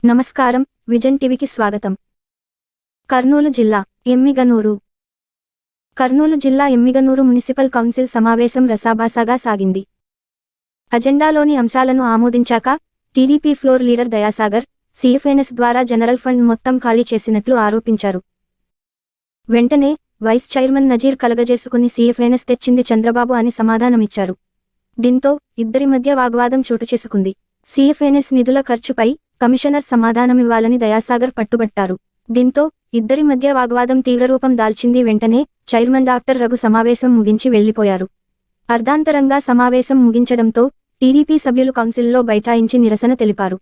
నమస్కారం విజన్ టీవీకి స్వాగతం. కర్నూలు జిల్లా ఎమ్మిగనూరు మున్సిపల్ కౌన్సిల్ సమావేశం రసాభాసాగా సాగింది. అజెండాలోని అంశాలను ఆమోదించాక టీడీపీ ఫ్లోర్ లీడర్ దయాసాగర్ సిఎఫ్ఎన్ఎస్ ద్వారా జనరల్ ఫండ్ మొత్తం ఖాళీ చేసినట్లు ఆరోపించారు. వెంటనే వైస్ చైర్మన్ నజీర్ కలగజేసుకుని సిఎఫ్ఎన్ఎస్ తెచ్చింది చంద్రబాబు అని సమాధానమిచ్చారు. దీంతో ఇద్దరి మధ్య వాగ్వాదం చోటుచేసుకుంది. సిఎఫ్ఎన్ఎస్ నిధుల ఖర్చుపై కమిషనర్ సమాధానమివ్వాలని దయాసాగర్ పట్టుబట్టారు. దీంతో ఇద్దరి మధ్య వాగ్వాదం తీవ్రరూపం దాల్చింది. వెంటనే చైర్మన్ డాక్టర్ రఘు సమావేశం ముగించి వెళ్లిపోయారు. అర్ధాంతరంగా సమావేశం ముగించడంతో టీడీపీ సభ్యులు కౌన్సిల్లో బైఠాయించి నిరసన తెలిపారు.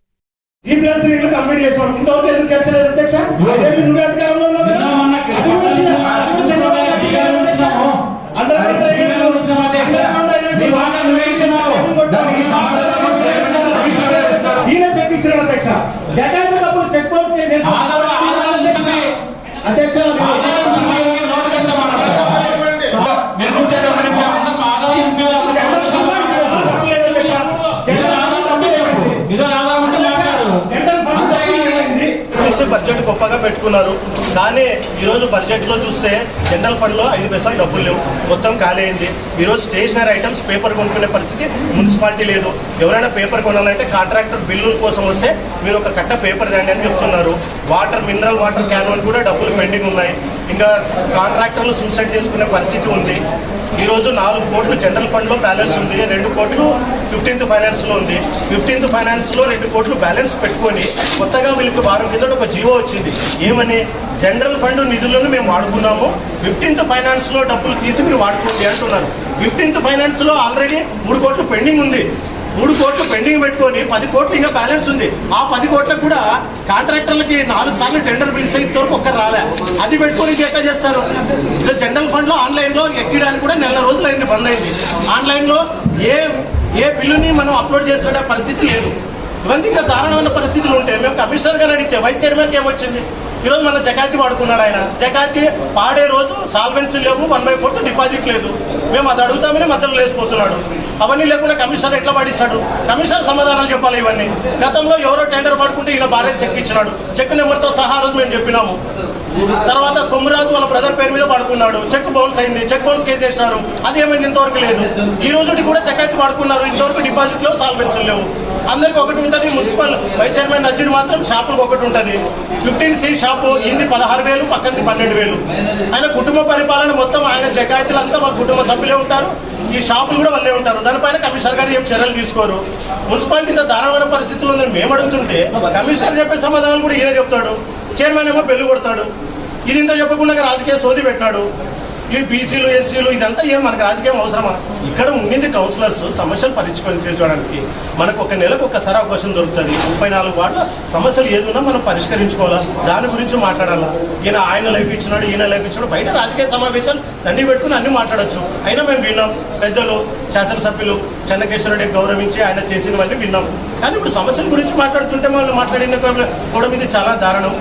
చెక్ పోస్ట్ అధ్యక్ష బడ్జెట్ గొప్పగా పెట్టుకున్నారు. కానీ ఈరోజు బడ్జెట్ లో చూస్తే జనరల్ ఫండ్ లో 5 పైసలు డబ్బులు లేవు, మొత్తం ఖాళీ అయింది. ఈరోజు స్టేషనరీ ఐటమ్స్ పేపర్ కొనుక్కునే పరిస్థితి మున్సిపాలిటీ లేదు. ఎవరైనా పేపర్ కొనాలంటే కాంట్రాక్టర్ బిల్లుల కోసం వస్తే మీరు ఒక కట్ట పేపర్ తేండి అని చెప్తున్నారు. మినరల్ వాటర్ క్యాన్ కూడా డబ్బులు పెండింగ్ ఉన్నాయి. ఇంకా కాంట్రాక్టర్లు సూసైడ్ చేసుకునే పరిస్థితి ఉంది. ఈ రోజు 4 కోట్లు జనరల్ ఫండ్ లో బ్యాలెన్స్ ఉంది, 2 కోట్లు 15th ఫైనాన్స్ లో ఉంది. 15th ఫైనాన్స్ లో 2 కోట్లు బ్యాలెన్స్ పెట్టుకొని కొత్తగా వీళ్ళకి వారం కింద ఒక జీవో వచ్చింది. ఏమని, జనరల్ ఫండ్ నిధులను మేము వాడుకున్నాము, 15th ఫైనాన్స్ లో డబ్బులు తీసి మీరు వాడుకోండి అంటున్నారు. 15th ఫైనాన్స్ లో ఆల్రెడీ 3 కోట్లు పెండింగ్ ఉంది. 3 కోట్లు పెండింగ్ పెట్టుకొని 10 కోట్లు ఇంకా బ్యాలెన్స్ ఉంది. ఆ 10 కోట్లకు కూడా కాంట్రాక్టర్లకి 4 సార్లు టెండర్ పిలిస్తే ఇంతవరకు ఒక్కరు రాలే. అది పెట్టుకొని ఎట్లా చేస్తారు? జనరల్ ఫండ్ లో ఆన్లైన్ లో ఎక్కడానికి కూడా 4 రోజులు అయింది, బంద్ అయింది. ఆన్లైన్ లో ఏ బిల్లుని మనం అప్లోడ్ చేసే పరిస్థితి లేదు. ఇవన్నీ ఇంకా దారుణమైన పరిస్థితులు ఉంటాయి. మేము కమిషనర్ గారు అడిగితే వైస్ చైర్మన్ కి ఏమొచ్చింది, ఈరోజు మన జకాతి వాడుకున్నాడు ఆయన. జకాతి పాడే రోజు సాల్వెన్సీ లేవు, 1/4 డిపాజిట్ లేదు. మేము అది అడుగుతామని మధ్యలో లేసిపోతున్నాడు. అవన్నీ లేకుండా కమిషనర్ ఎట్లా పాడిస్తాడు? కమిషనర్ సమాధానాలు చెప్పాలి. ఇవన్నీ గతంలో ఎవరో టెండర్ పడుకుంటే ఈయన భార్య చెక్ ఇచ్చినాడు, చెక్ నెంబర్తో సహా రోజు మేము చెప్పినాము. తర్వాత కొమ్మరాజు వాళ్ళ బ్రదర్ పేరు మీద పడుకున్నాడు, చెక్ బౌన్స్ అయింది, చెక్ బౌన్స్ కేసు వేసినారు. అది ఏమైంది? ఇంతవరకు లేదు. ఈ రోజు కూడా జకాతి వాడుకున్నారు, ఇంతవరకు డిపాజిట్ లేవు, సాల్వెన్సీ లేవు. అందరికి ఒకటి ఉంటుంది. మున్సిపల్ వైస్ చైర్మన్ నజీర్ మాత్రం షాపులకు ఒకటి ఉంటుంది. 15C షాపు ఇది 16,000, పక్కనది 12,000. ఆయన కుటుంబ పరిపాలన మొత్తం ఆయన జకాయితీలంతా వాళ్ళ కుటుంబ సభ్యులే ఉంటారు, ఈ షాపులు కూడా వాళ్ళే ఉంటారు. దానిపైన కమిషనర్ గారు ఏం చర్యలు తీసుకోరు. మున్సిపాలిటీ ఇంత దారుణమైన పరిస్థితులు ఉందని మేము అడుగుతుంటే కమిషనర్ చెప్పే సమాధానాలు కూడా ఈయన చెప్తాడు. చైర్మన్ ఏమో బెల్లు కొడతాడు. ఇది ఇంత చెప్పకుండా రాజకీయ సోది పెట్టినాడు. ఈ బీసీలు ఎస్సీలు ఇదంతా ఏం మనకు రాజకీయం అవసరమా? ఇక్కడ ఉండింది కౌన్సిలర్స్ సమస్యలు పరిష్కరించడానికి. మనకు ఒక నెలకు ఒక్కసారి అవకాశం దొరుకుతుంది. 34 వార్డుల సమస్యలు ఏదున్నా మనం పరిష్కరించుకోవాలా, దాని గురించి మాట్లాడాలా. ఆయన లైఫ్ ఇచ్చినాడు, ఈయన లైఫ్ ఇచ్చినాడు. బయట రాజకీయ సమావేశాలు దండి పెట్టుకుని అన్ని మాట్లాడొచ్చు. అయినా మేము విన్నాం, పెద్దలు శాసనసభ్యులు చెన్నకేశ్వరరెడ్డి గౌరవించి ఆయన చేసినవన్నీ విన్నాం. కానీ ఇప్పుడు సమస్యల గురించి మాట్లాడుతుంటే వాళ్ళు మాట్లాడిన కూడా ఇది చాలా దారుణం.